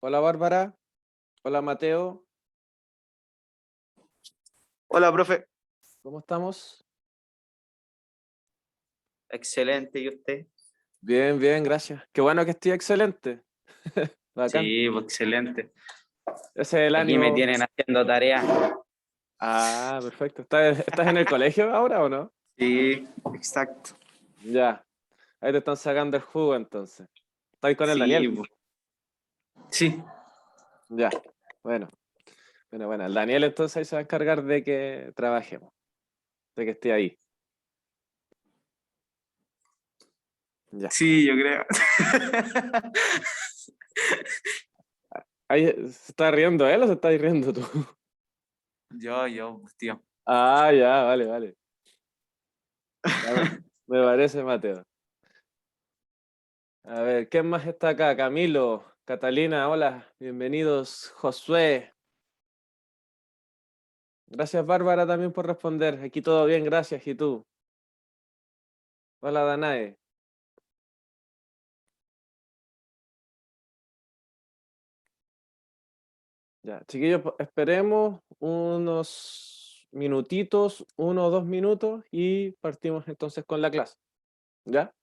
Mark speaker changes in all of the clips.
Speaker 1: Hola Bárbara, hola Mateo,
Speaker 2: Hola, profe.
Speaker 1: ¿cómo estamos?
Speaker 2: Excelente, ¿y usted?
Speaker 1: Bien, bien, gracias. Qué bueno que estoy excelente. Bacán.
Speaker 2: Sí, pues excelente.
Speaker 1: Ese es el
Speaker 2: Aquí me
Speaker 1: ánimo.
Speaker 2: tienen haciendo tarea.
Speaker 1: Ah, perfecto. ¿Estás en el colegio ahora o no?
Speaker 2: Sí, exacto.
Speaker 1: Ya, ahí te están sacando el jugo entonces. ¿Estás con el
Speaker 2: Sí,
Speaker 1: Daniel?
Speaker 2: pues. Sí,
Speaker 1: Ya, bueno, bueno. El Daniel entonces ahí se va a encargar de que trabajemos, de que esté ahí. Ya.
Speaker 2: sí, yo creo.
Speaker 1: Ahí, ¿se está riendo él o se está riendo tú?
Speaker 2: Pues, tío.
Speaker 1: Ah, ya, vale. Ya me parece, Mateo. A ver, ¿quién más está acá? Camilo, Catalina, hola, bienvenidos. Josué, gracias Bárbara también por responder. Aquí todo bien, gracias. ¿Y tú? Hola Danae. Ya, chiquillos, esperemos unos minutitos, 1 o 2 minutos y partimos entonces con la clase. ¿Ya?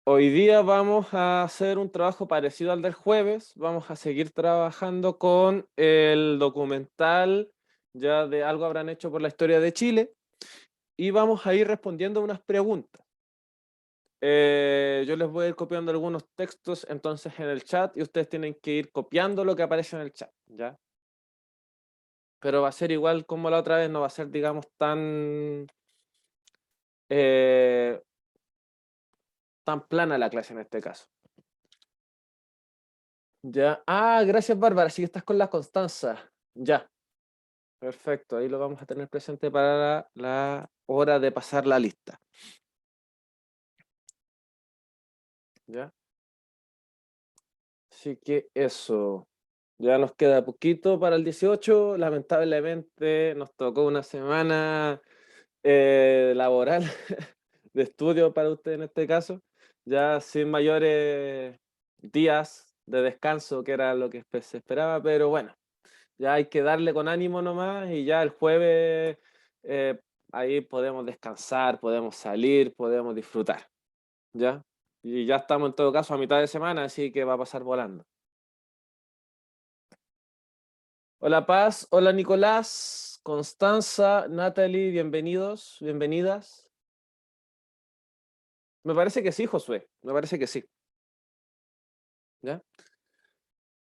Speaker 1: Hoy día vamos a hacer un trabajo parecido al del jueves. Vamos a seguir trabajando con el documental ya de Algo habrán hecho por la historia de Chile. Y vamos a ir respondiendo unas preguntas. Yo les voy a ir copiando algunos textos entonces en el chat y ustedes tienen que ir copiando lo que aparece en el chat, ¿ya? Pero va a ser igual como la otra vez, no va a ser, digamos, eh, tan plana la clase en este caso. Ya. Ah, gracias Bárbara, sí que estás con la Constanza. Ya, perfecto, ahí lo vamos a tener presente para la hora de pasar la lista. ¿Ya? Así que eso. Ya nos queda poquito para el 18. Lamentablemente nos tocó una semana laboral de estudio para usted en este caso, ya sin mayores días de descanso, que era lo que se esperaba, pero bueno, ya hay que darle con ánimo nomás y ya el jueves eh, ahí podemos descansar, podemos salir, podemos disfrutar, ¿ya? Y ya estamos en todo caso a mitad de semana, así que va a pasar volando. Hola Paz, hola Nicolás, Constanza, Natalie, bienvenidos, bienvenidas. Me parece que sí, Josué, me parece que sí. ¿Ya?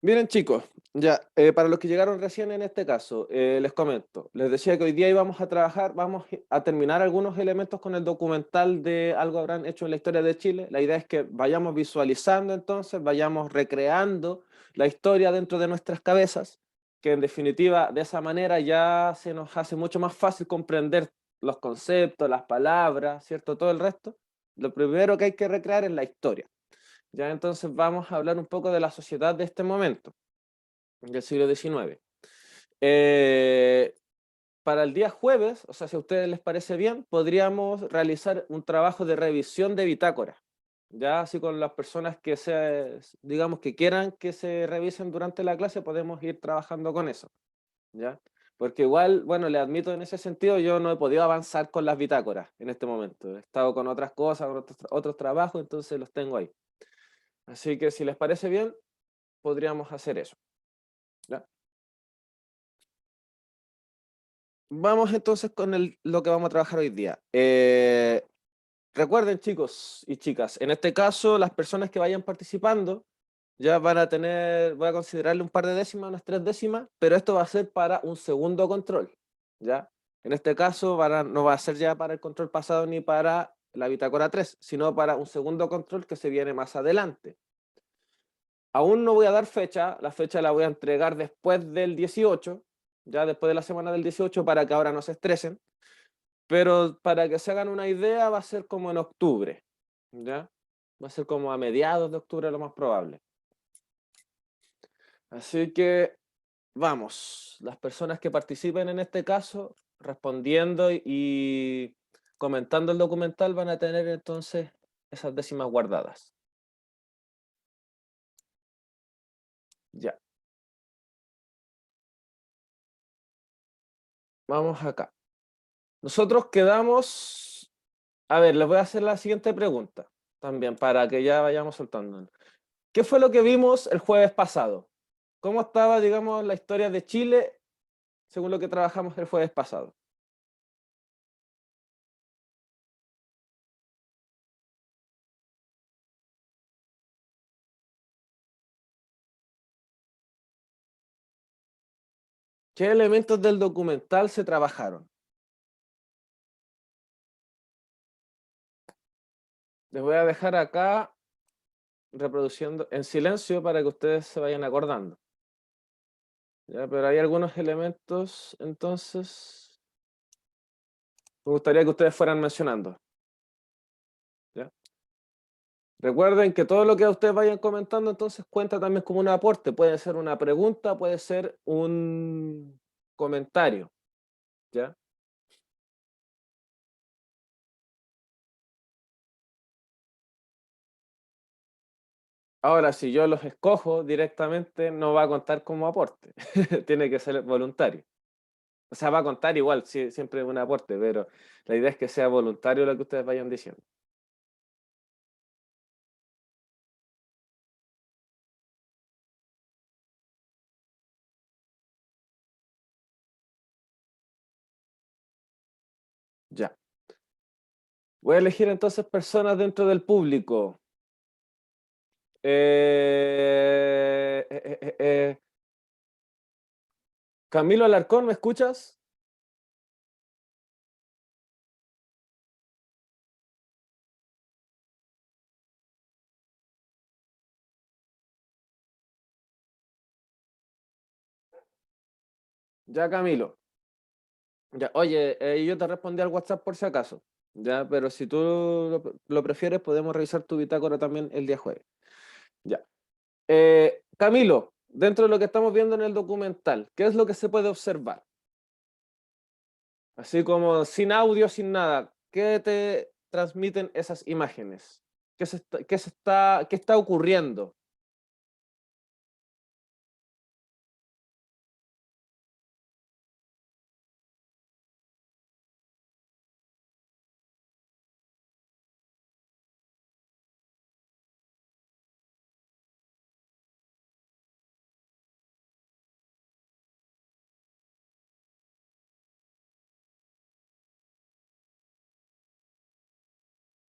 Speaker 1: Miren chicos, ya, para los que llegaron recién en este caso, les comento, les decía que hoy día íbamos a trabajar, vamos a terminar algunos elementos con el documental de Algo habrán hecho en la historia de Chile. La idea es que vayamos visualizando entonces, vayamos recreando la historia dentro de nuestras cabezas, que en definitiva de esa manera ya se nos hace mucho más fácil comprender los conceptos, las palabras, ¿cierto? Todo el resto. Lo primero que hay que recrear es la historia. Ya entonces vamos a hablar un poco de la sociedad de este momento, del siglo XIX. Eh, para el día jueves, o sea, si a ustedes les parece bien, podríamos realizar un trabajo de revisión de bitácora, ya así con las personas que digamos, que quieran que se revisen durante la clase, podemos ir trabajando con eso, ¿ya? Porque igual, bueno, le admito en ese sentido, yo no he podido avanzar con las bitácoras en este momento. He estado con otras cosas, con otros trabajos, entonces los tengo ahí. Así que si les parece bien, podríamos hacer eso. ¿Ya? Vamos entonces con lo que vamos a trabajar hoy día. Recuerden, chicos y chicas, en este caso, las personas que vayan participando ya van a tener, voy a considerarle un par de décimas, unas 3 décimas, pero esto va a ser para un segundo control. ¿Ya? En este caso, no va a ser ya para el control pasado ni para la bitácora 3, sino para un segundo control que se viene más adelante. Aún no voy a dar fecha, la fecha la voy a entregar después del 18, ya después de la semana del 18, para que ahora no se estresen, pero para que se hagan una idea va a ser como en octubre, ¿ya? Va a ser como a mediados de octubre lo más probable. Así que vamos, las personas que participen en este caso, respondiendo y comentando el documental van a tener entonces esas décimas guardadas. Ya. Vamos acá. Nosotros quedamos. A ver, les voy a hacer la siguiente pregunta también para que ya vayamos soltando. ¿Qué fue lo que vimos el jueves pasado? ¿Cómo estaba, digamos, la historia de Chile según lo que trabajamos el jueves pasado? ¿Qué elementos del documental se trabajaron? Les voy a dejar acá reproduciendo en silencio para que ustedes se vayan acordando. ¿Ya? Pero hay algunos elementos, entonces, me gustaría que ustedes fueran mencionando. ¿Ya? Recuerden que todo lo que ustedes vayan comentando, entonces, cuenta también como un aporte. Puede ser una pregunta, puede ser un comentario. ¿Ya? Ahora, si yo los escojo directamente, no va a contar como aporte. Tiene que ser voluntario. O sea, va a contar igual, siempre es un aporte, pero la idea es que sea voluntario lo que ustedes vayan diciendo. Ya. Voy a elegir entonces personas dentro del público. Eh, eh, eh, eh, Camilo Alarcón, ¿me escuchas? Ya, Camilo. Ya, oye, yo te respondí al WhatsApp por si acaso. Ya, pero si tú lo prefieres, podemos revisar tu bitácora también el día jueves. Ya. Camilo, dentro de lo que estamos viendo en el documental, ¿qué es lo que se puede observar? Así como sin audio, sin nada. ¿Qué te transmiten esas imágenes? ¿Qué está ocurriendo?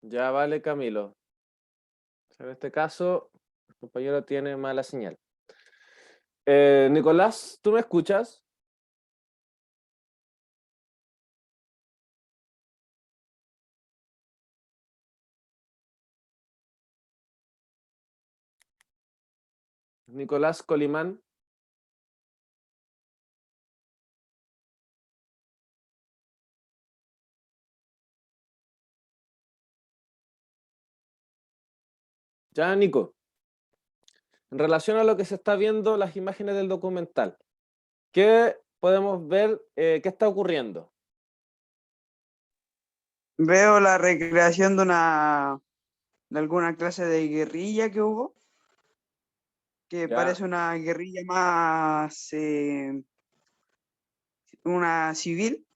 Speaker 1: Ya vale, Camilo. En este caso, el compañero tiene mala señal. Nicolás, ¿tú me escuchas? Nicolás Colimán. Ya, Nico. En relación a lo que se está viendo, las imágenes del documental, ¿qué podemos ver? ¿Qué está ocurriendo?
Speaker 3: Veo la recreación de alguna clase de guerrilla que hubo, que
Speaker 1: Ya,
Speaker 3: parece una guerrilla más una civil,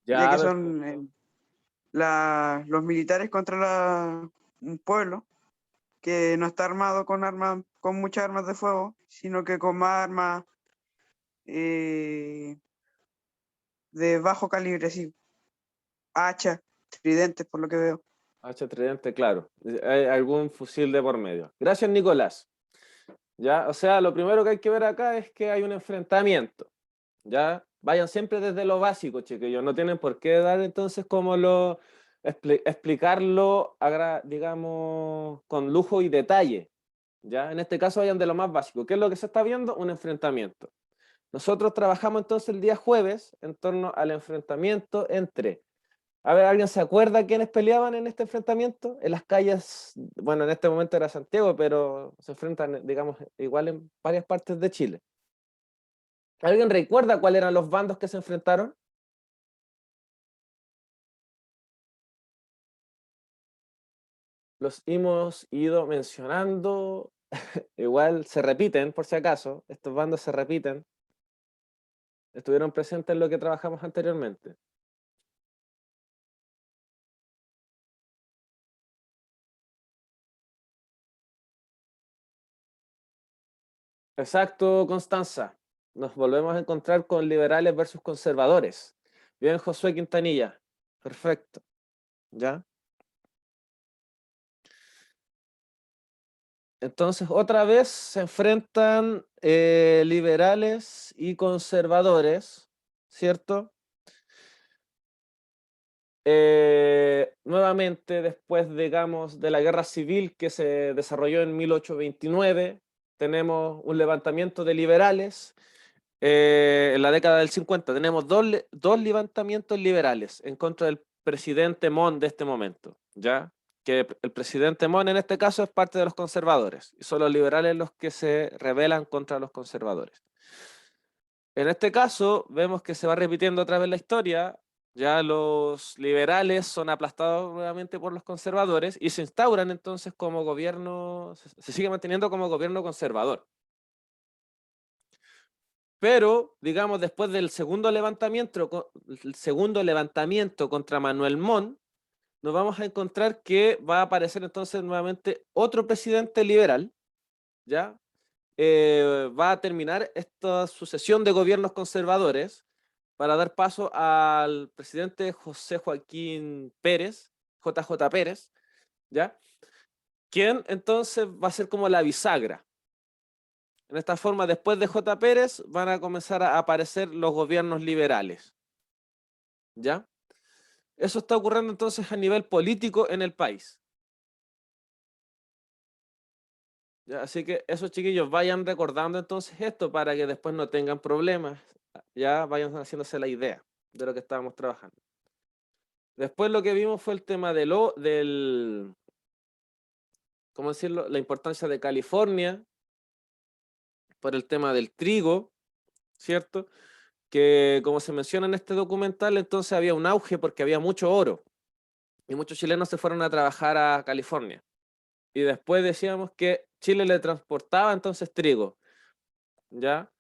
Speaker 3: ya
Speaker 1: ya,
Speaker 3: que son
Speaker 1: perfecto.
Speaker 3: los militares contra un pueblo que no está armado con armas, con muchas armas de fuego, sino que con más armas eh, de bajo calibre, sí, hachas, tridentes, por lo que veo.
Speaker 1: H tridente, claro. Hay algún fusil de por medio. Gracias, Nicolás. Ya, o sea, lo primero que hay que ver acá es que hay un enfrentamiento. Ya, vayan siempre desde lo básico, chiquillos. No tienen por qué dar entonces como explicarlo, digamos, con lujo y detalle. Ya, en este caso vayan de lo más básico. ¿Qué es lo que se está viendo? Un enfrentamiento. Nosotros trabajamos entonces el día jueves en torno al enfrentamiento entre. A ver, ¿alguien se acuerda quiénes peleaban en este enfrentamiento? En las calles, bueno, en este momento era Santiago, pero se enfrentan, digamos, igual en varias partes de Chile. ¿Alguien recuerda cuáles eran los bandos que se enfrentaron? Los hemos ido mencionando. igual se repiten, por si acaso, estos bandos se repiten, estuvieron presentes en lo que trabajamos anteriormente. Exacto, Constanza. Nos volvemos a encontrar con liberales versus conservadores. Bien, Josué Quintanilla. Perfecto. ¿Ya? Entonces, otra vez se enfrentan liberales y conservadores, ¿cierto? Nuevamente, después, digamos, de la guerra civil que se desarrolló en 1829, tenemos un levantamiento de liberales. En la década del 50 tenemos dos levantamientos liberales en contra del presidente Mon de este momento, ¿ya? Que el presidente Mon en este caso es parte de los conservadores, y son los liberales los que se rebelan contra los conservadores. En este caso, vemos que se va repitiendo otra vez la historia, ya los liberales son aplastados nuevamente por los conservadores y se instauran entonces como gobierno, se sigue manteniendo como gobierno conservador. Pero, digamos, después del segundo levantamiento contra Manuel Montt, nos vamos a encontrar que va a aparecer entonces nuevamente otro presidente liberal, ¿ya? Va a terminar esta sucesión de gobiernos conservadores para dar paso al presidente José Joaquín Pérez, JJ Pérez, ¿ya? Quien entonces va a ser como la bisagra. En esta forma, después de J. Pérez, van a comenzar a aparecer los gobiernos liberales. ¿Ya? Eso está ocurriendo entonces a nivel político en el país. ¿Ya? Así que esos chiquillos vayan recordando entonces esto para que después no tengan problemas. Ya vayan haciéndose la idea de lo que estábamos trabajando. Después lo que vimos fue el tema ¿cómo decirlo? La importancia de California por el tema del trigo, ¿cierto? Que como se menciona en este documental, entonces había un auge porque había mucho oro y muchos chilenos se fueron a trabajar a California. Y después decíamos que Chile le transportaba entonces trigo, ¿ya?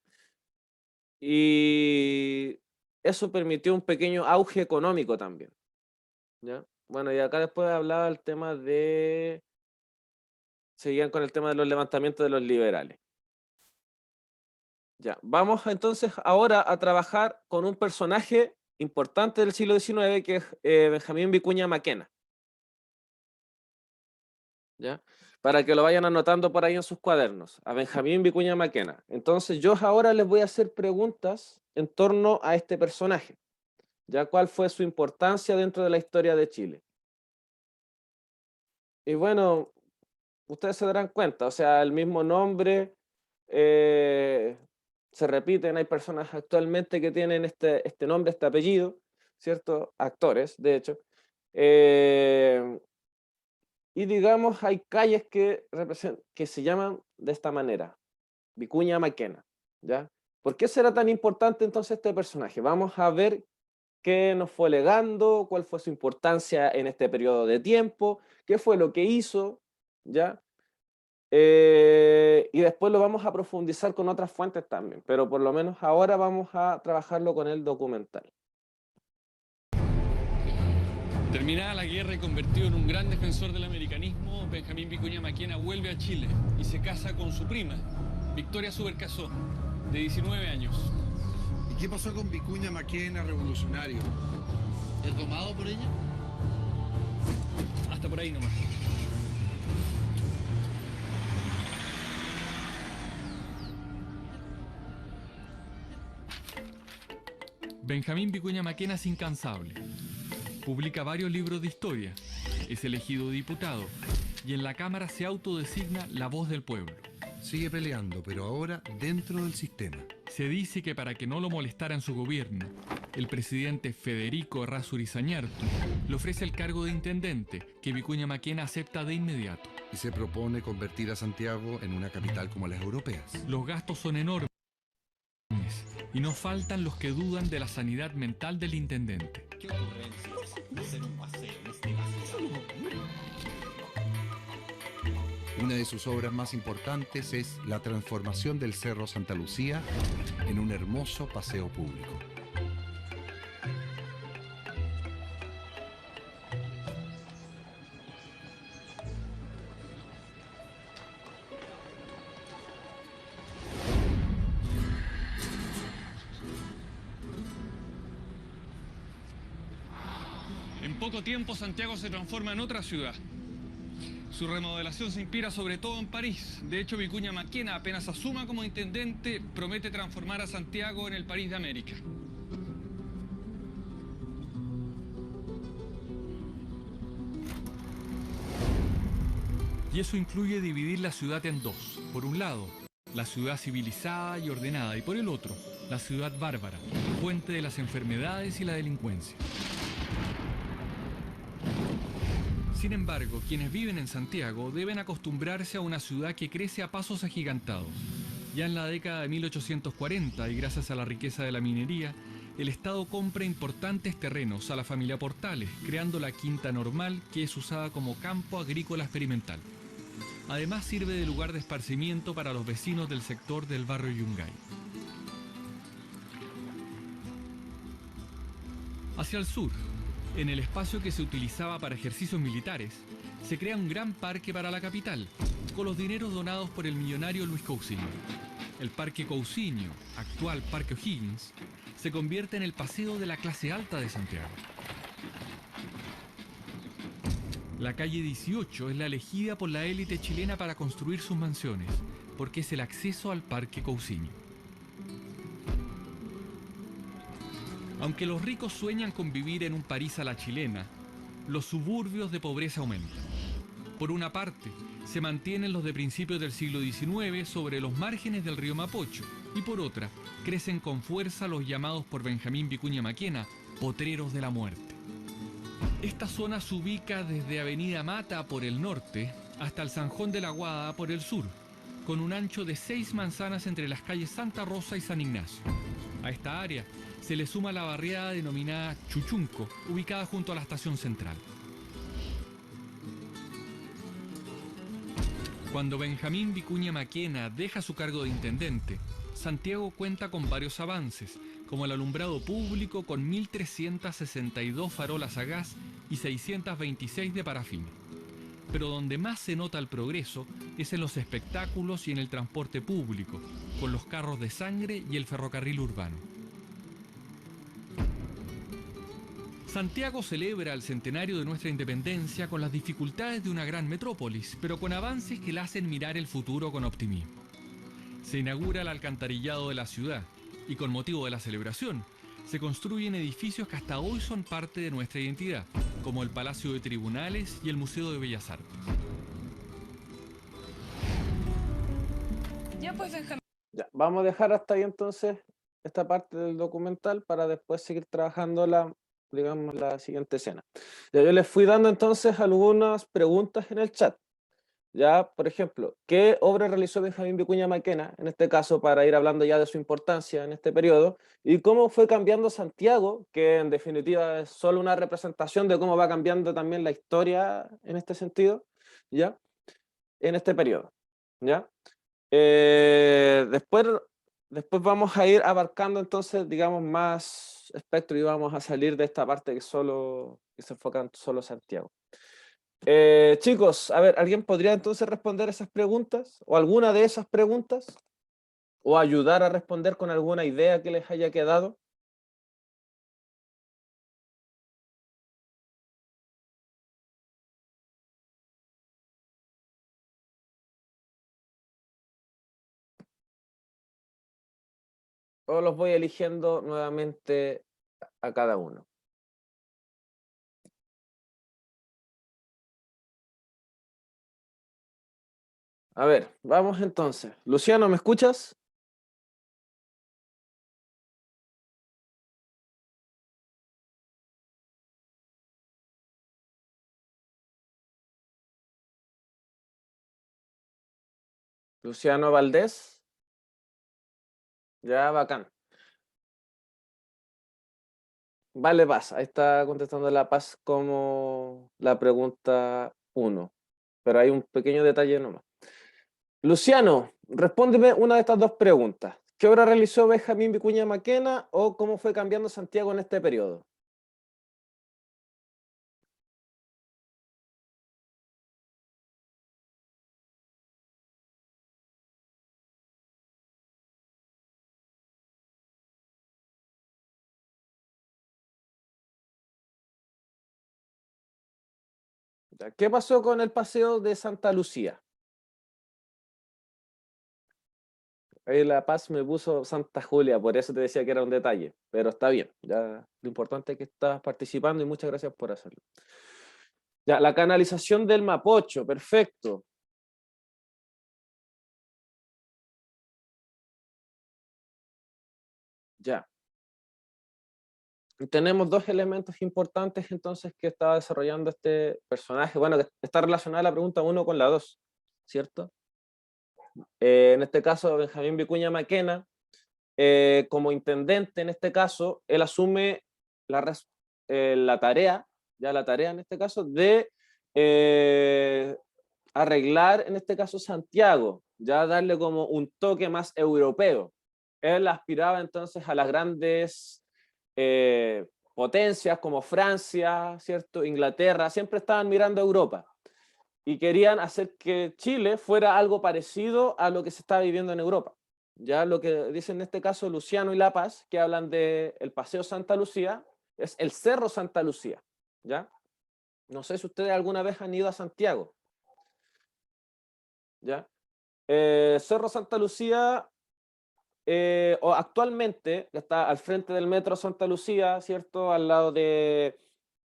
Speaker 1: Y eso permitió un pequeño auge económico también, ¿ya? Bueno, y acá después hablaba el tema de... Seguían con el tema de los levantamientos de los liberales. Ya, vamos entonces ahora a trabajar con un personaje importante del siglo XIX que es Benjamín Vicuña Maquena. ¿Ya? Para que lo vayan anotando por ahí en sus cuadernos, a Benjamín Vicuña Maquena. Entonces yo ahora les voy a hacer preguntas en torno a este personaje. ¿Ya? ¿Cuál fue su importancia dentro de la historia de Chile? Y bueno, ustedes se darán cuenta, o sea, el mismo nombre se repiten, hay personas actualmente que tienen este nombre, este apellido, ¿cierto? Actores, de hecho. Y digamos, hay calles que se llaman de esta manera, Vicuña Maquena, ¿ya? ¿Por qué será tan importante entonces este personaje? Vamos a ver qué nos fue legando, cuál fue su importancia en este periodo de tiempo, qué fue lo que hizo, ¿ya? Y después lo vamos a profundizar con otras fuentes también, pero por lo menos ahora vamos a trabajarlo con el documental.
Speaker 4: Terminada la guerra y convertido en un gran defensor del americanismo, Benjamín Vicuña Maquena vuelve a Chile y se casa con su prima, Victoria Subercaseaux, de 19 años.
Speaker 5: ¿Y qué pasó con Vicuña Maquena, revolucionario? ¿Es domado por ella?
Speaker 4: Hasta por ahí nomás. Benjamín Vicuña Maquena es incansable. Publica varios libros de historia, es elegido diputado y en la Cámara se autodesigna la voz del pueblo.
Speaker 5: Sigue peleando, pero ahora dentro del sistema.
Speaker 4: Se dice que para que no lo molestara en su gobierno, el presidente Federico Errázuriz Zañartu le ofrece el cargo de intendente, que Vicuña Maquena acepta de inmediato.
Speaker 5: Y se propone convertir a Santiago en una capital como las europeas.
Speaker 4: Los gastos son enormes y no faltan los que dudan de la sanidad mental del intendente.
Speaker 6: ¿Qué ocurrencia? Hacer un paseo en este vacío. Una de sus obras más importantes es la transformación del Cerro Santa Lucía en un hermoso paseo público.
Speaker 4: En poco tiempo Santiago se transforma en otra ciudad. Su remodelación se inspira sobre todo en París. De hecho, Vicuña Maquena, apenas asuma como intendente, promete transformar a Santiago en el París de América. Y eso incluye dividir la ciudad en dos. Por un lado, la ciudad civilizada y ordenada, y por el otro, la ciudad bárbara, fuente de las enfermedades y la delincuencia. Sin embargo, quienes viven en Santiago deben acostumbrarse a una ciudad que crece a pasos agigantados. Ya en la década de 1840, y gracias a la riqueza de la minería, el Estado compra importantes terrenos a la familia Portales, creando la Quinta Normal, que es usada como campo agrícola experimental. Además sirve de lugar de esparcimiento para los vecinos del sector del barrio Yungay. Hacia el sur, en el espacio que se utilizaba para ejercicios militares, se crea un gran parque para la capital, con los dineros donados por el millonario Luis Cousiño. El Parque Cousiño, actual Parque O'Higgins, se convierte en el paseo de la clase alta de Santiago. La calle 18 es la elegida por la élite chilena para construir sus mansiones, porque es el acceso al Parque Cousiño. Aunque los ricos sueñan con vivir en un París a la chilena, los suburbios de pobreza aumentan. Por una parte, se mantienen los de principios del siglo XIX sobre los márgenes del río Mapocho, y por otra, crecen con fuerza los llamados por Benjamín Vicuña Maquena potreros de la muerte. Esta zona se ubica desde Avenida Mata por el norte hasta el Zanjón de la Guada por el sur, con un ancho de 6 manzanas entre las calles Santa Rosa y San Ignacio. A esta área se le suma la barriada denominada Chuchunco, ubicada junto a la estación central. Cuando Benjamín Vicuña Maquena deja su cargo de intendente, Santiago cuenta con varios avances, como el alumbrado público con 1.362 farolas a gas y 626 de parafina. Pero donde más se nota el progreso es en los espectáculos y en el transporte público, con los carros de sangre y el ferrocarril urbano. Santiago celebra el centenario de nuestra independencia con las dificultades de una gran metrópolis, pero con avances que la hacen mirar el futuro con optimismo. Se inaugura el alcantarillado de la ciudad y con motivo de la celebración se construyen edificios que hasta hoy son parte de nuestra identidad, como el Palacio de Tribunales y el Museo de Bellas Artes.
Speaker 7: Ya pues, Benjamín.
Speaker 1: Ya, vamos a dejar hasta ahí entonces esta parte del documental para después seguir trabajando digamos, la siguiente escena. Ya yo les fui dando entonces algunas preguntas en el chat. Ya, por ejemplo, ¿qué obra realizó Benjamín Vicuña Maquena, en este caso, para ir hablando ya de su importancia en este periodo, y cómo fue cambiando Santiago, que en definitiva es solo una representación de cómo va cambiando también la historia en este sentido, ya, en este periodo, ya? Después vamos a ir abarcando entonces, digamos, más espectro y vamos a salir de esta parte que se enfoca en solo Santiago. Chicos, a ver, ¿alguien podría entonces responder esas preguntas? ¿O alguna de esas preguntas? ¿O ayudar a responder con alguna idea que les haya quedado? ¿O los voy eligiendo nuevamente a cada uno? A ver, vamos entonces. Luciano, ¿me escuchas? Luciano Valdés. Ya, bacán. Vale, Paz. Ahí está contestando la Paz como la pregunta 1. pero hay un pequeño detalle nomás. Luciano, respóndeme una de estas dos preguntas. ¿Qué obra realizó Benjamín Vicuña Maquena o cómo fue cambiando Santiago en este periodo? Ya, ¿qué pasó con el paseo de Santa Lucía? Ahí La Paz me puso Santa Julia, por eso te decía que era un detalle, pero está bien. Ya, lo importante es que estás participando y muchas gracias por hacerlo. Ya, la canalización del Mapocho, perfecto. Ya. Tenemos dos elementos importantes entonces que estaba desarrollando este personaje. Bueno, que está relacionada la pregunta 1 con la 2, ¿cierto? En este caso, Benjamín Vicuña Maquena, como intendente en este caso, él asume la tarea, ya la tarea en este caso, de arreglar en este caso Santiago, ya darle como un toque más europeo. Él aspiraba entonces a las grandes potencias como Francia, ¿cierto? Inglaterra, siempre estaban mirando a Europa y querían hacer que Chile fuera algo parecido a lo que se está viviendo en Europa. Ya lo que dicen en este caso Luciano y La Paz, que hablan del Paseo Santa Lucía, es el Cerro Santa Lucía, ¿ya? No sé si ustedes alguna vez han ido a Santiago, ¿ya? Cerro Santa Lucía, o actualmente, está al frente del Metro Santa Lucía, ¿cierto? Al lado de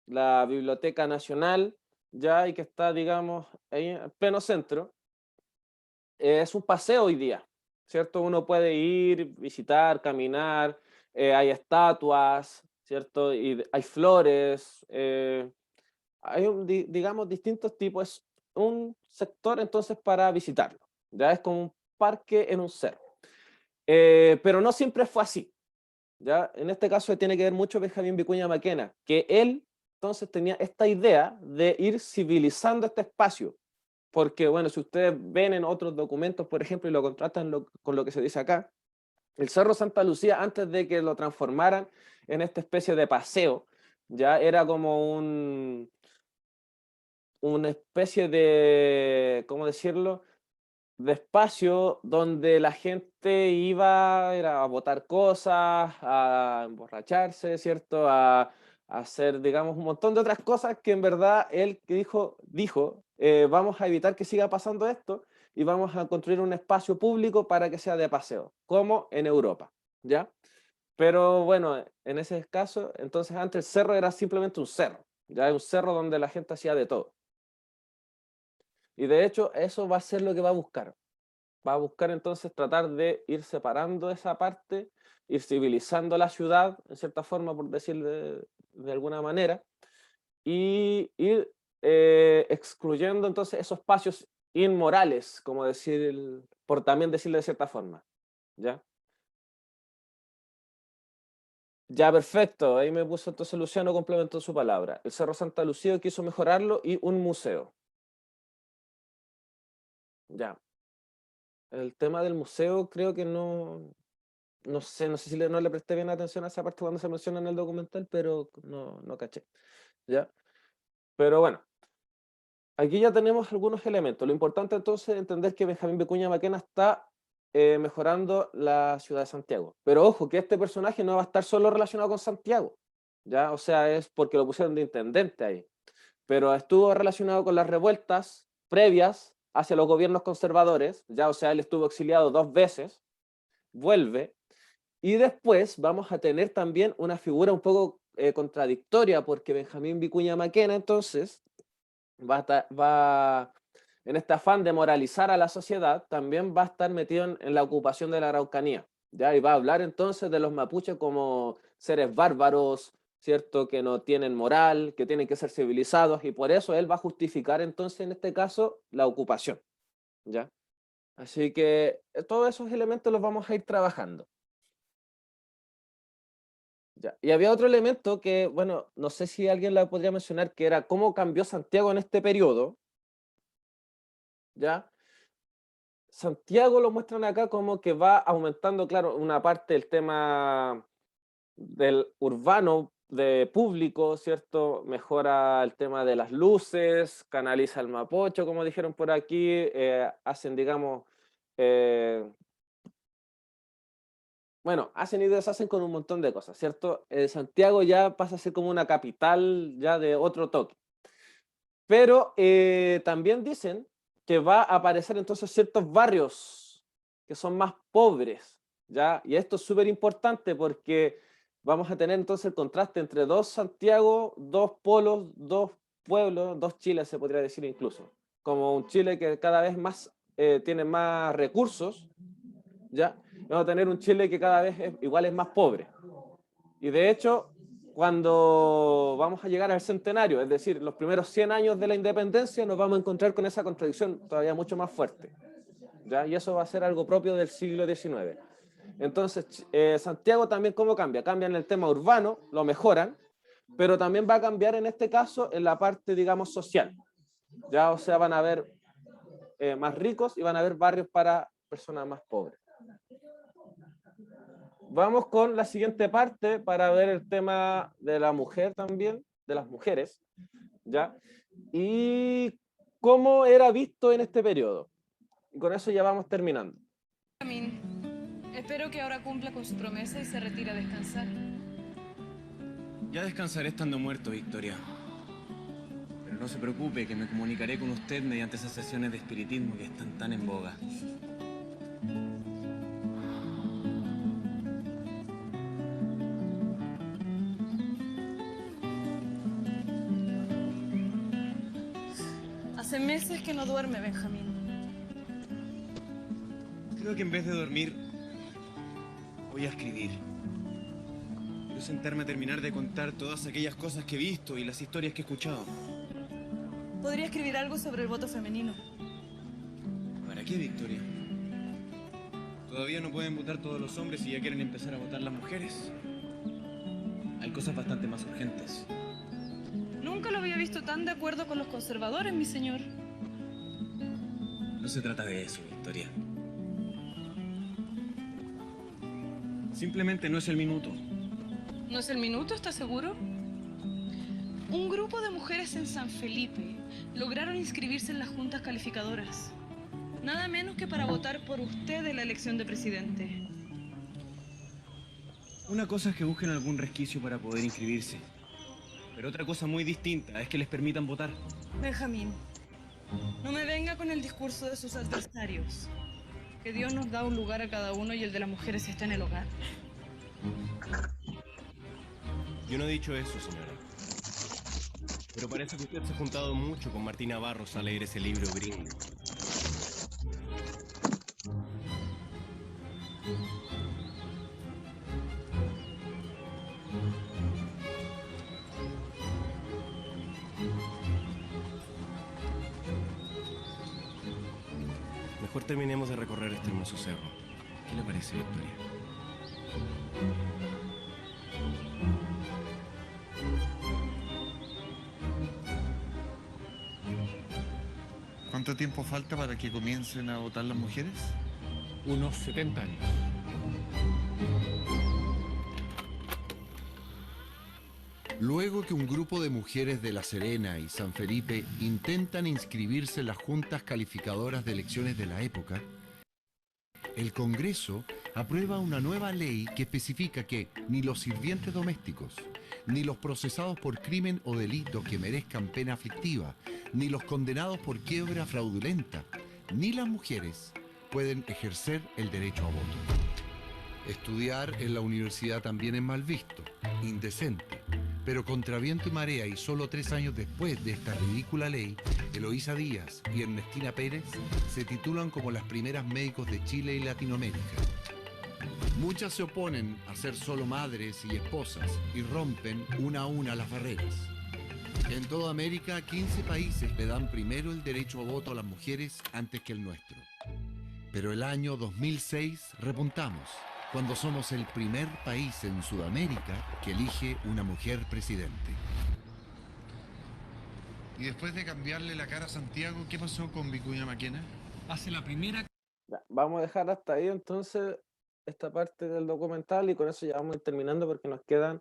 Speaker 1: la Biblioteca Nacional, ya, y que está, digamos, ahí en pleno centro. Es un paseo hoy día, ¿cierto? Uno puede ir, visitar, caminar, hay estatuas, ¿cierto? Y hay flores, hay, digamos, distintos tipos. Es un sector entonces para visitarlo, ya es como un parque en un cerro. Pero no siempre fue así, ¿ya? En este caso tiene que ver mucho Benjamín Vicuña Maquena, que él entonces tenía esta idea de ir civilizando este espacio, porque bueno, si ustedes ven en otros documentos, por ejemplo, y lo contrastan con lo que se dice acá, el Cerro Santa Lucía, antes de que lo transformaran en esta especie de paseo, ya era como una especie de, ¿cómo decirlo?, de espacio donde la gente iba era a botar cosas, a emborracharse, ¿cierto? A hacer, digamos, un montón de otras cosas que en verdad él que dijo vamos a evitar que siga pasando esto y vamos a construir un espacio público para que sea de paseo, como en Europa, ¿ya? Pero bueno, en ese caso, entonces antes el cerro era simplemente un cerro, ya un cerro donde la gente hacía de todo. Y de hecho, eso va a ser lo que va a buscar. Va a buscar entonces tratar de ir separando esa parte, ir civilizando la ciudad, en cierta forma, por decir de alguna manera, y ir excluyendo entonces esos espacios inmorales, como decir, por también decirlo de cierta forma. ¿Ya? Ya, perfecto. Ahí me puso entonces Luciano, complementó su palabra. El Cerro Santa Lucía quiso mejorarlo y un museo. Ya. El tema del museo creo que no sé si no le presté bien atención a esa parte cuando se menciona en el documental, pero no caché, ¿ya? Pero bueno, aquí ya tenemos algunos elementos. Lo importante entonces es entender que Benjamín Vicuña Maquena está mejorando la ciudad de Santiago. Pero ojo, que este personaje no va a estar solo relacionado con Santiago, ¿ya? O sea, es porque lo pusieron de intendente ahí. Pero estuvo relacionado con las revueltas previas hacia los gobiernos conservadores, ya, o sea, él estuvo exiliado 2 veces, vuelve. Y después vamos a tener también una figura un poco contradictoria, porque Benjamín Vicuña Maquena entonces va en este afán de moralizar a la sociedad, también va a estar metido en la ocupación de la Araucanía, ¿ya? Y va a hablar entonces de los mapuches como seres bárbaros, ¿cierto? Que no tienen moral, que tienen que ser civilizados, y por eso él va a justificar entonces en este caso la ocupación, ¿ya? Así que todos esos elementos los vamos a ir trabajando. Ya. Y había otro elemento que, bueno, no sé si alguien la podría mencionar, que era cómo cambió Santiago en este periodo, ¿ya? Santiago lo muestran acá como que va aumentando, claro, una parte del tema del urbano, de público, ¿cierto? Mejora el tema de las luces, canaliza el Mapocho, como dijeron por aquí, hacen, digamos, eh, bueno, hacen y deshacen con un montón de cosas, ¿cierto? Santiago ya pasa a ser como una capital ya de otro toque. Pero también dicen que va a aparecer entonces ciertos barrios que son más pobres, ¿ya? Y esto es súper importante porque vamos a tener entonces el contraste entre dos Santiago, dos polos, dos pueblos, dos Chiles se podría decir incluso. Como un Chile que cada vez más tiene más recursos, ¿ya? Vamos a tener un Chile que cada vez igual es más pobre. Y de hecho, cuando vamos a llegar al centenario, es decir, los primeros 100 años de la independencia, nos vamos a encontrar con esa contradicción todavía mucho más fuerte, ¿ya? Y eso va a ser algo propio del siglo XIX. Entonces, Santiago también, ¿cómo cambia? Cambia en el tema urbano, lo mejoran, pero también va a cambiar en este caso en la parte, digamos, social, ¿ya? O sea, van a haber más ricos y van a haber barrios para personas más pobres. Vamos con la siguiente parte para ver el tema de la mujer también, de las mujeres, ¿ya? Y cómo era visto en este periodo. Y con eso ya vamos terminando.
Speaker 7: Benjamín, espero que ahora cumpla con su promesa y se retire a descansar.
Speaker 8: Ya descansaré estando muerto, Victoria. Pero no se preocupe, que me comunicaré con usted mediante esas sesiones de espiritismo que están tan en boga.
Speaker 7: Hace meses que no duerme, Benjamín.
Speaker 8: Creo que en vez de dormir, voy a escribir. Quiero sentarme a terminar de contar todas aquellas cosas que he visto y las historias que he escuchado.
Speaker 7: Podría escribir algo sobre el voto femenino.
Speaker 8: ¿Para qué, Victoria? Todavía no pueden votar todos los hombres y ya quieren empezar a votar las mujeres. Hay cosas bastante más urgentes.
Speaker 7: Nunca lo había visto tan de acuerdo con los conservadores, mi señor.
Speaker 8: No se trata de eso, Victoria. Simplemente no es el minuto.
Speaker 7: ¿No es el minuto, está seguro? Un grupo de mujeres en San Felipe lograron inscribirse en las juntas calificadoras. Nada menos que para votar por usted en la elección de presidente.
Speaker 8: Una cosa es que busquen algún resquicio para poder inscribirse. Pero otra cosa muy distinta es que les permitan votar.
Speaker 7: Benjamín, no me venga con el discurso de sus adversarios. Que Dios nos da un lugar a cada uno y el de las mujeres está en el hogar.
Speaker 9: Yo no he dicho eso, señora. Pero parece que usted se ha juntado mucho con Martina Barros al leer ese libro gringo. Mejor terminemos de recorrer este hermoso cerro. ¿Qué le parece, Victoria?
Speaker 5: ¿Cuánto tiempo falta para que comiencen a votar las mujeres?
Speaker 4: Unos 70 años.
Speaker 6: Luego que un grupo de mujeres de La Serena y San Felipe intentan inscribirse en las juntas calificadoras de elecciones de la época, el Congreso aprueba una nueva ley que especifica que ni los sirvientes domésticos, ni los procesados por crimen o delito que merezcan pena aflictiva, ni los condenados por quiebra fraudulenta, ni las mujeres pueden ejercer el derecho a voto. Estudiar en la universidad también es mal visto, indecente. Pero contra viento y marea y solo 3 años después de esta ridícula ley, Eloísa Díaz y Ernestina Pérez se titulan como las primeras médicos de Chile y Latinoamérica. Muchas se oponen a ser solo madres y esposas y rompen una a una las barreras. En toda América, 15 países le dan primero el derecho a voto a las mujeres antes que el nuestro. Pero el año 2006 repuntamos, cuando somos el primer país en Sudamérica que elige una mujer presidente.
Speaker 5: Y después de cambiarle la cara a Santiago, ¿qué pasó con Vicuña Maquena?
Speaker 4: Hace la primera
Speaker 1: Ya, vamos a dejar hasta ahí entonces esta parte del documental y con eso ya vamos a ir terminando porque nos quedan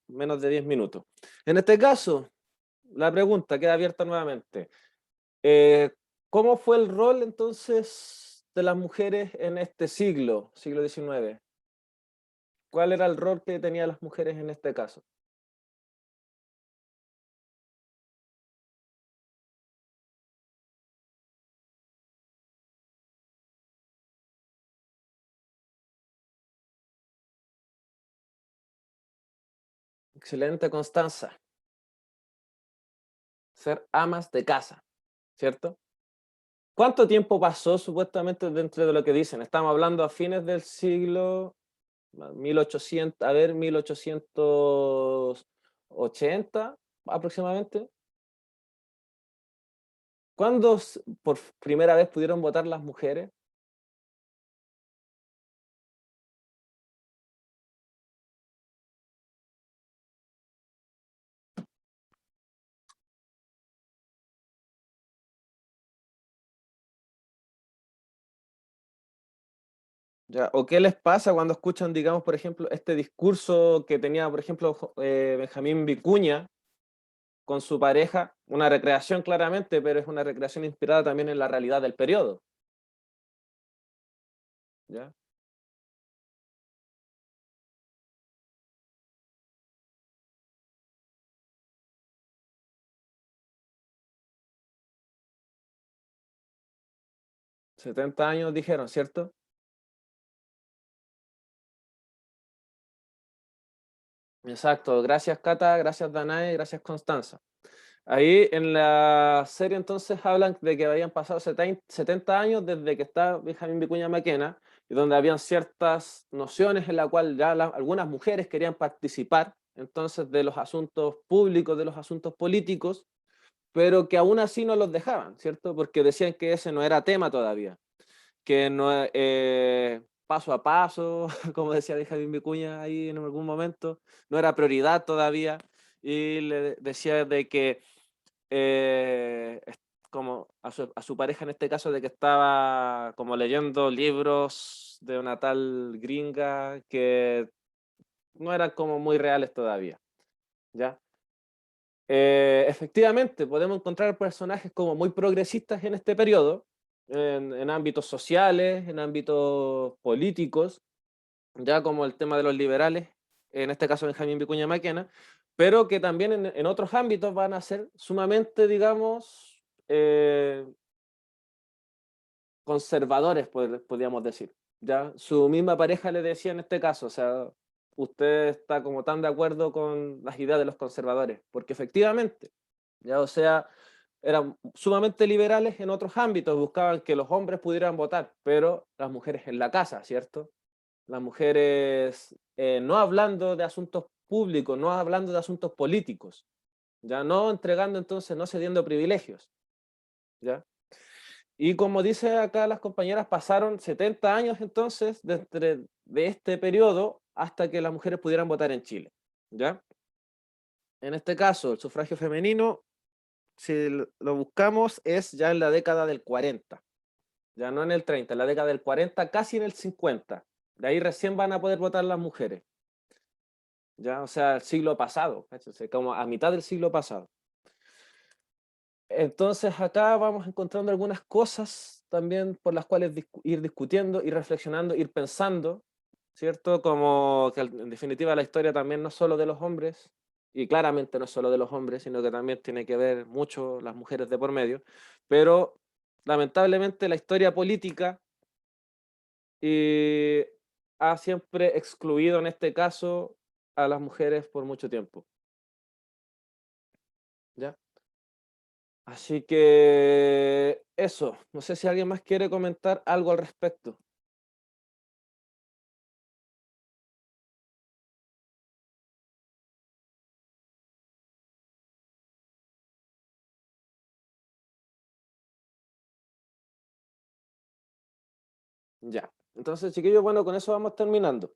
Speaker 1: menos de 10 minutos. En este caso, la pregunta queda abierta nuevamente. ¿Cómo fue el rol entonces de las mujeres en este siglo XIX? ¿Cuál era el rol que tenían las mujeres en este caso? Excelente, Constanza. Ser amas de casa, ¿cierto? ¿Cuánto tiempo pasó supuestamente dentro de lo que dicen? Estamos hablando a fines del siglo 1800, a ver, 1880 aproximadamente. ¿Cuándo por primera vez pudieron votar las mujeres? ¿Ya? ¿O qué les pasa cuando escuchan, digamos, por ejemplo, este discurso que tenía, por ejemplo, Benjamín Vicuña con su pareja? Una recreación claramente, pero es una recreación inspirada también en la realidad del periodo. ¿Ya? ¿70 años dijeron, cierto? Exacto, gracias Cata, gracias Danae, gracias Constanza. Ahí en la serie entonces hablan de que habían pasado 70 años desde que está Benjamín Vicuña Maquena, y donde habían ciertas nociones en la cual ya algunas mujeres querían participar entonces de los asuntos públicos, de los asuntos políticos, pero que aún así no los dejaban, ¿cierto? Porque decían que ese no era tema todavía, que no, paso a paso, como decía Benjamín Vicuña ahí en algún momento, no era prioridad todavía, y le decía de que como a su pareja en este caso, de que estaba como leyendo libros de una tal gringa que no eran como muy reales todavía, ¿ya? Efectivamente, podemos encontrar personajes como muy progresistas en este periodo, en ámbitos sociales, en ámbitos políticos, ya como el tema de los liberales, en este caso Benjamín Vicuña Maquena, pero que también en otros ámbitos van a ser sumamente, digamos, conservadores, podríamos decir. ¿Ya? Su misma pareja le decía en este caso, o sea, usted está como tan de acuerdo con las ideas de los conservadores, porque efectivamente, ya, o sea, eran sumamente liberales en otros ámbitos, buscaban que los hombres pudieran votar, pero las mujeres en la casa, ¿cierto? Las mujeres no hablando de asuntos públicos, no hablando de asuntos políticos, ya no entregando entonces, no cediendo privilegios, ¿ya? Y como dice acá las compañeras, pasaron 70 años entonces de este periodo hasta que las mujeres pudieran votar en Chile, ¿ya? En este caso, el sufragio femenino, si lo buscamos, es ya en la década del 40, ya no en el 30, en la década del 40, casi en el 50. De ahí recién van a poder votar las mujeres. Ya, o sea, el siglo pasado, ¿cachai? Como a mitad del siglo pasado. Entonces acá vamos encontrando algunas cosas también por las cuales ir discutiendo, ir reflexionando, ir pensando, ¿cierto? Como que en definitiva la historia también no es solo de los hombres, y claramente no es solo de los hombres, sino que también tiene que ver mucho las mujeres de por medio, pero lamentablemente la historia política ha siempre excluido en este caso a las mujeres por mucho tiempo, ¿ya? Así que eso, no sé si alguien más quiere comentar algo al respecto. Ya, entonces chiquillos, bueno, con eso vamos terminando.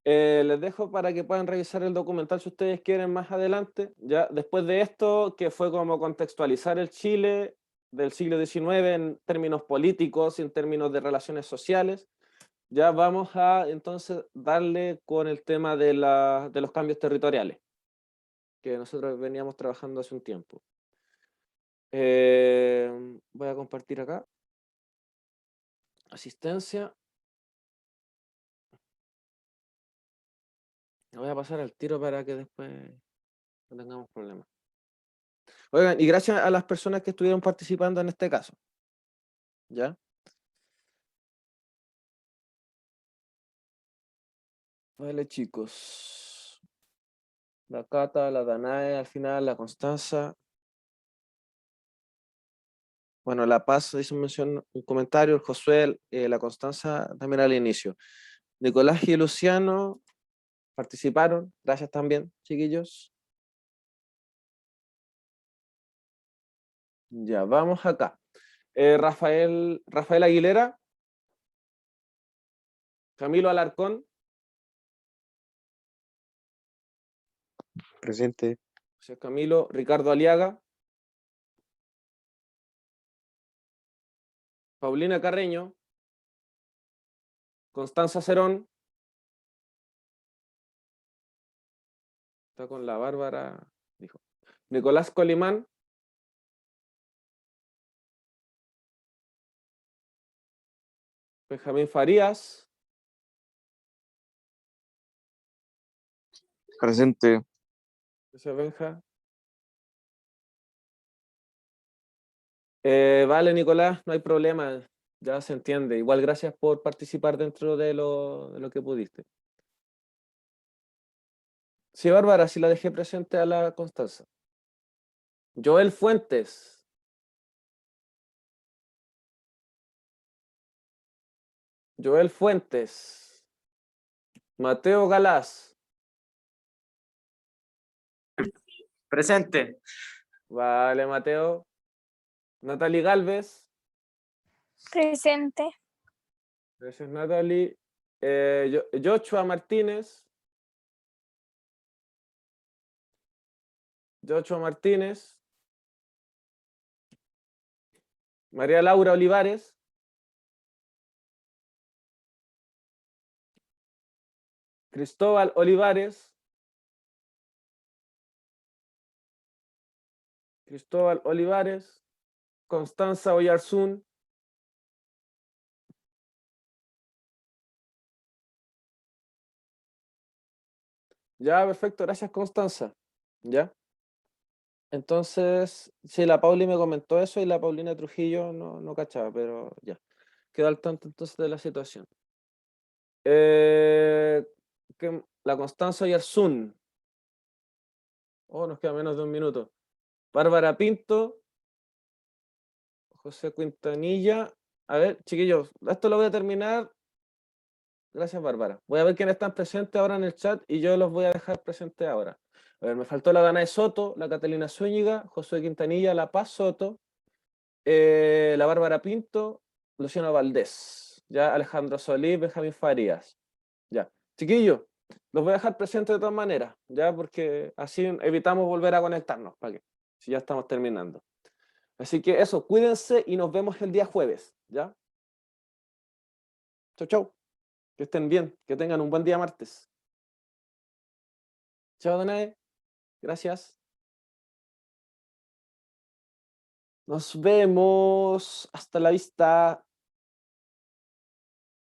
Speaker 1: Les dejo para que puedan revisar el documental si ustedes quieren más adelante. Ya después de esto, que fue como contextualizar el Chile del siglo XIX en términos políticos y en términos de relaciones sociales, ya vamos a entonces darle con el tema de los cambios territoriales, que nosotros veníamos trabajando hace un tiempo. Voy a compartir acá. Asistencia. Lo voy a pasar al tiro para que después no tengamos problemas. Oigan, y gracias a las personas que estuvieron participando en este caso. ¿Ya? Vale, chicos. La Cata, la Danae, al final, la Constanza. Bueno, La Paz hizo mención, un comentario, el Josué, la Constanza también al inicio. Nicolás y Luciano participaron. Gracias también, chiquillos. Ya, vamos acá. Rafael Aguilera. Camilo Alarcón.
Speaker 10: Presente.
Speaker 1: José Camilo. Ricardo Aliaga. Paulina Carreño. Constanza Cerón. Está con la Bárbara, dijo. Nicolás Colimán. Benjamín Farías.
Speaker 10: Presente.
Speaker 1: Gracias, Benja. Vale, Nicolás, no hay problema. Ya se entiende. Igual gracias por participar dentro de lo que pudiste. Sí, Bárbara, sí la dejé presente a la Constanza. Joel Fuentes. Joel Fuentes. Mateo Galás.
Speaker 2: Presente.
Speaker 1: Vale, Mateo. Natalie Galvez.
Speaker 11: Presente.
Speaker 1: Gracias, Natalie. Joshua Martínez. Joshua Martínez. María Laura Olivares. Cristóbal Olivares. Cristóbal Olivares. Constanza Oyarzún. Ya, perfecto, gracias Constanza. Ya. Entonces, sí, la Pauli me comentó eso y la Paulina Trujillo no cachaba, pero ya. Quedó al tanto entonces de la situación. La Constanza Oyarzún. Oh, nos queda menos de un minuto. Bárbara Pinto. José Quintanilla. A ver, chiquillos, esto lo voy a terminar. Gracias, Bárbara. Voy a ver quiénes están presentes ahora en el chat y yo los voy a dejar presentes ahora. A ver, me faltó la Danae Soto, la Catalina Zúñiga, José Quintanilla, La Paz Soto, la Bárbara Pinto, Luciano Valdés, ya Alejandro Solís, Benjamín Farías. Ya. Chiquillos, los voy a dejar presentes de todas maneras, ya, porque así evitamos volver a conectarnos, ¿para qué? Si ya estamos terminando. Así que eso, cuídense y nos vemos el día jueves, ¿ya? Chau, chau. Que estén bien, que tengan un buen día martes. Chao, Danae. Gracias. Nos vemos. Hasta la vista.